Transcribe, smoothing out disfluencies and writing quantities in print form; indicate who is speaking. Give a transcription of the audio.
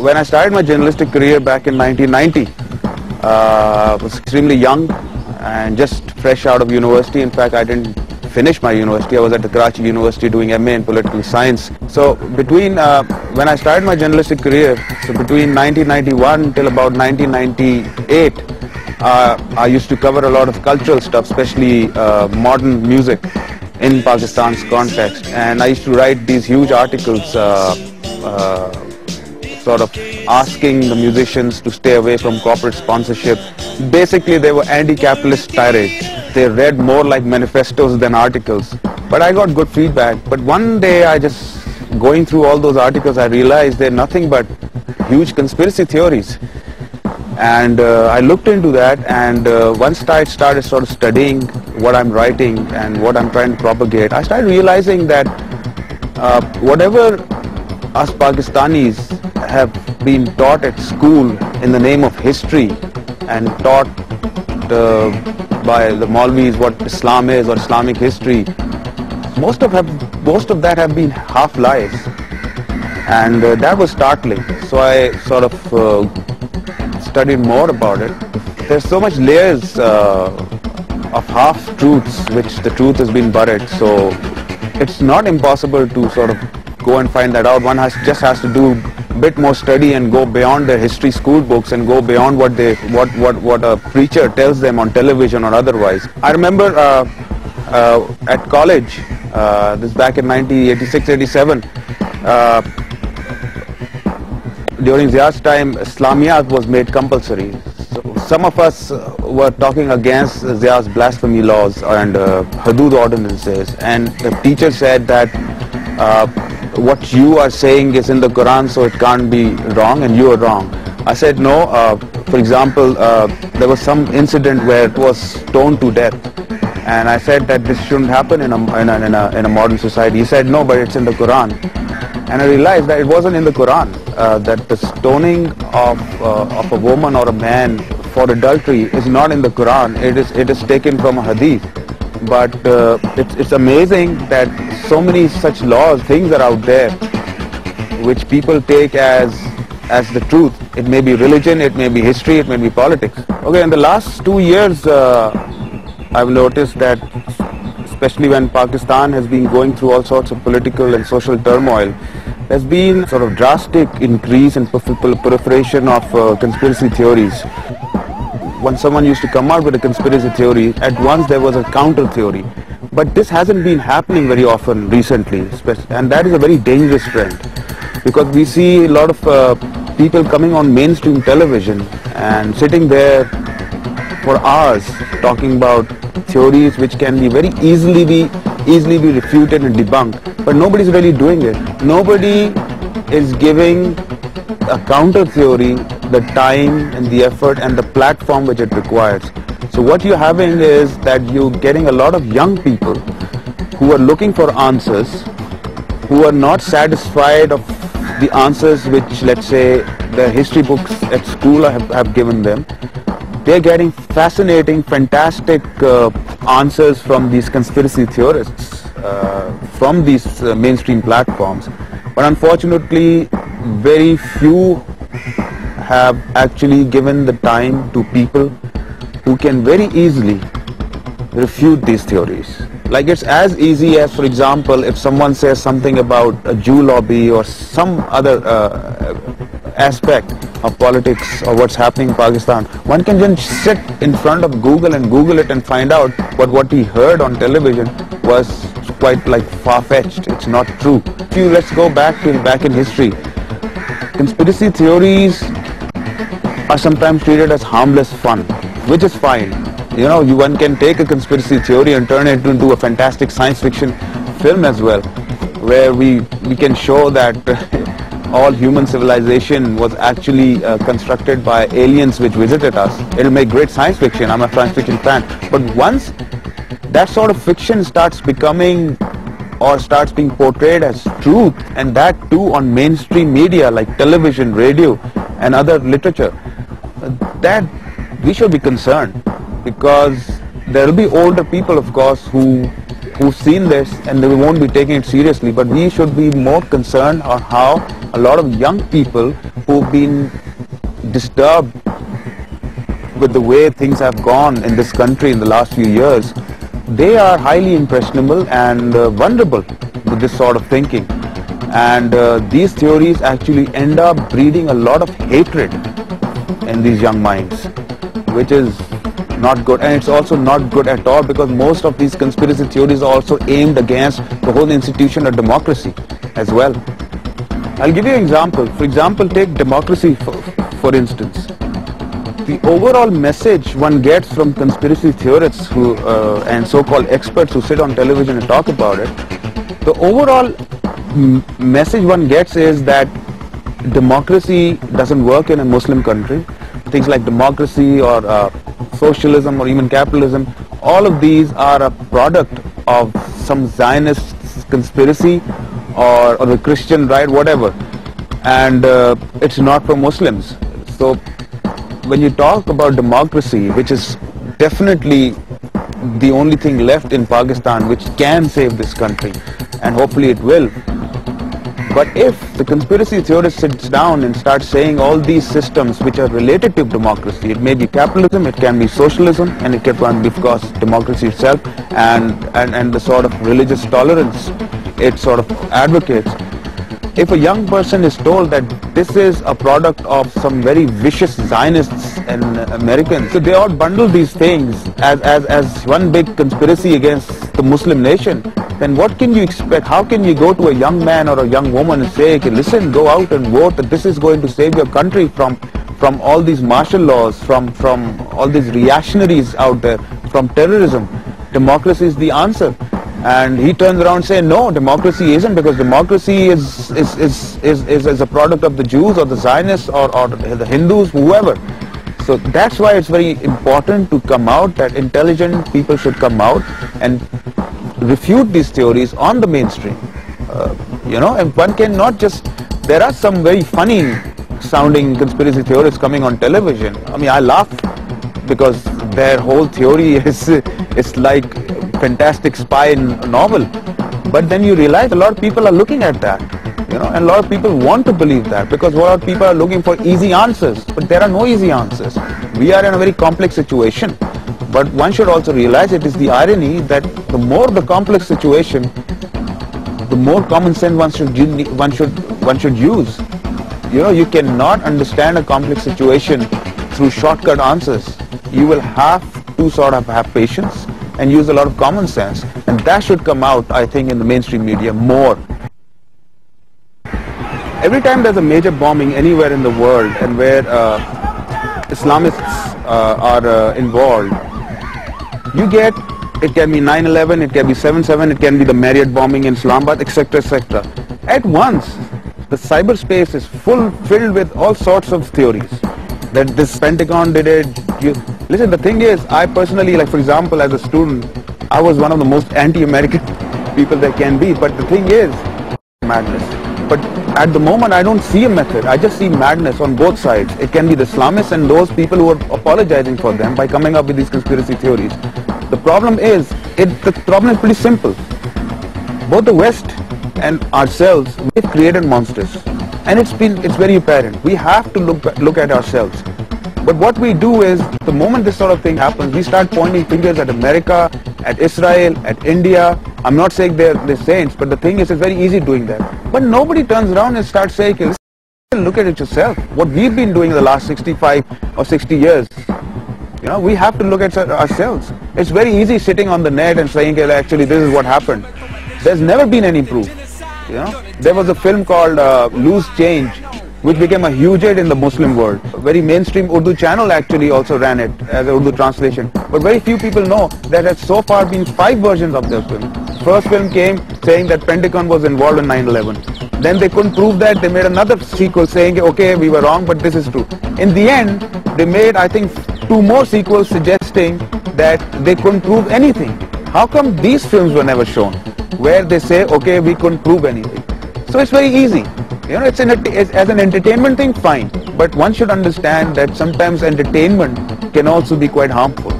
Speaker 1: when I started my journalistic career back in 1990, I was extremely young and just fresh out of university. In fact, I didn't finish my university. I was at the Karachi University doing MA in political science. So between when I started my journalistic career, so between 1991 till about 1998, I used to cover a lot of cultural stuff, especially modern music in Pakistan's context. And I used to write these huge articles sort of asking the musicians to stay away from corporate sponsorship. Basically, they were anti-capitalist tirades. They read more like manifestos than articles. But I got good feedback. But one day, going through all those articles, I realized they're nothing but huge conspiracy theories. And I looked into that, and once I started sort of studying what I'm writing and what I'm trying to propagate, I started realizing that whatever us Pakistanis have been taught at school in the name of history and taught by the Maulvis what Islam is or Islamic history, most of that have been half lies, and that was startling. So I sort of studied more about it. There's so much layers of half-truths which the truth has been buried, so it's not impossible to sort of go and find that out. One just has to do a bit more study and go beyond their history school books and go beyond what a preacher tells them on television or otherwise. I remember at college, this back in 1986-87, during Zia's time, Islamiyat was made compulsory. So some of us were talking against Zia's blasphemy laws and Hudud ordinances, and the teacher said that what you are saying is in the Quran, so it can't be wrong, and you are wrong. I said no. For example, there was some incident where it was stoned to death, and I said that this shouldn't happen in a modern society. He said no, but it's in the Quran. And I realized that it wasn't in the Quran, that the stoning of a woman or a man for adultery is not in the Quran. It is taken from a hadith. But it's amazing that so many such laws, things are out there which people take as the truth. It may be religion, it may be history, it may be politics. Okay, in the last 2 years, I've noticed that, especially when Pakistan has been going through all sorts of political and social turmoil, there's been sort of drastic increase in proliferation of conspiracy theories. When someone used to come out with a conspiracy theory, at once there was a counter theory. But this hasn't been happening very often recently, and that is a very dangerous trend, because we see a lot of people coming on mainstream television and sitting there for hours talking about theories which can be very easily be refuted and debunked, but nobody's really doing it. Nobody is giving a counter theory the time and the effort and the platform which it requires. So what you're having is that you're getting a lot of young people who are looking for answers, who are not satisfied of the answers which, let's say, the history books at school have given them. They're getting fascinating, fantastic answers from these conspiracy theorists, from these mainstream platforms. But unfortunately, very few have actually given the time to people who can very easily refute these theories. Like, it's as easy as, for example, if someone says something about a Jew lobby or some other aspect of politics or what's happening in Pakistan, one can just sit in front of Google and Google it and find out what he heard on television was quite like far-fetched. It's not true. Let's go back in history. Conspiracy theories are sometimes treated as harmless fun, which is fine. You know, one can take a conspiracy theory and turn it into a fantastic science fiction film as well, where we can show that all human civilization was actually constructed by aliens which visited us. It'll make great science fiction. I'm a science fiction fan. But once that sort of fiction starts becoming or starts being portrayed as truth, and that too on mainstream media like television, radio and other literature, that we should be concerned, because there will be older people, of course, who who've seen this and they won't be taking it seriously, but we should be more concerned on how a lot of young people who've been disturbed with the way things have gone in this country in the last few years, they are highly impressionable and vulnerable with this sort of thinking. And these theories actually end up breeding a lot of hatred in these young minds, which is not good. And it's also not good at all, because most of these conspiracy theories are also aimed against the whole institution of democracy as well. I'll give you an example. For example, take democracy for instance. The overall message one gets from conspiracy theorists who and so-called experts who sit on television and talk about it, the overall message one gets is that democracy doesn't work in a Muslim country. Things like democracy or socialism or even capitalism, all of these are a product of some Zionist conspiracy or the Christian right, whatever, and it's not for Muslims. So when you talk about democracy, which is definitely the only thing left in Pakistan which can save this country, and hopefully it will, but if the conspiracy theorist sits down and starts saying all these systems which are related to democracy, it may be capitalism, it can be socialism, and it can be, of course, democracy itself, and the sort of religious tolerance it sort of advocates. If a young person is told that this is a product of some very vicious Zionists and Americans, so they all bundle these things as one big conspiracy against the Muslim nation, then what can you expect? How can you go to a young man or a young woman and say, okay, listen, go out and vote, that this is going to save your country from all these martial laws, from all these reactionaries out there, from terrorism. Democracy is the answer. And he turns around and says, no, democracy isn't, because democracy is a product of the Jews or the Zionists or the Hindus, whoever. So that's why it's very important to come out, that intelligent people should come out and refute these theories on the mainstream. And one cannot just, there are some very funny sounding conspiracy theorists coming on television. I mean, I laugh because their whole theory is like fantastic spy novel, but then you realize a lot of people are looking at that, and a lot of people want to believe that, because a lot of people are looking for easy answers, but there are no easy answers. We are in a very complex situation, but one should also realize it is the irony that the more the complex situation, the more common sense one should use. You cannot understand a complex situation through shortcut answers. You will have to sort of have patience and use a lot of common sense, and that should come out, I think, in the mainstream media more. Every time there's a major bombing anywhere in the world and where Islamists are involved, you get, it can be 9/11, it can be 7/7, it can be the Marriott bombing in Islamabad, etc., etc. At once, the cyberspace is filled with all sorts of theories. That this Pentagon did it. Listen, the thing is, I personally, like for example, as a student, I was one of the most anti-American people there can be. But the thing is, madness. But at the moment, I don't see a method. I just see madness on both sides. It can be the Islamists and those people who are apologizing for them by coming up with these conspiracy theories. The problem is, the problem is pretty simple. Both the West and ourselves, we've created monsters. And it's very apparent. We have to look at ourselves. But what we do is, the moment this sort of thing happens, we start pointing fingers at America, at Israel, at India. I'm not saying they're saints, but the thing is, it's very easy doing that. But nobody turns around and starts saying, listen, look at it yourself. What we've been doing in the last 65 or 60 years, we have to look at ourselves. It's very easy sitting on the net and saying, actually, this is what happened. There's never been any proof. There was a film called Loose Change, which became a huge hit in the Muslim world. A very mainstream Urdu channel actually also ran it as an Urdu translation. But very few people know that there have so far been 5 versions of the film. First film came saying that Pentagon was involved in 9/11. Then they couldn't prove that. They made another sequel saying, okay, we were wrong, but this is true. In the end, they made, I think, 2 more sequels suggesting that they couldn't prove anything. How come these films were never shown, where they say, okay, we couldn't prove anything? So it's very easy. It's as an entertainment thing, fine. But one should understand that sometimes entertainment can also be quite harmful.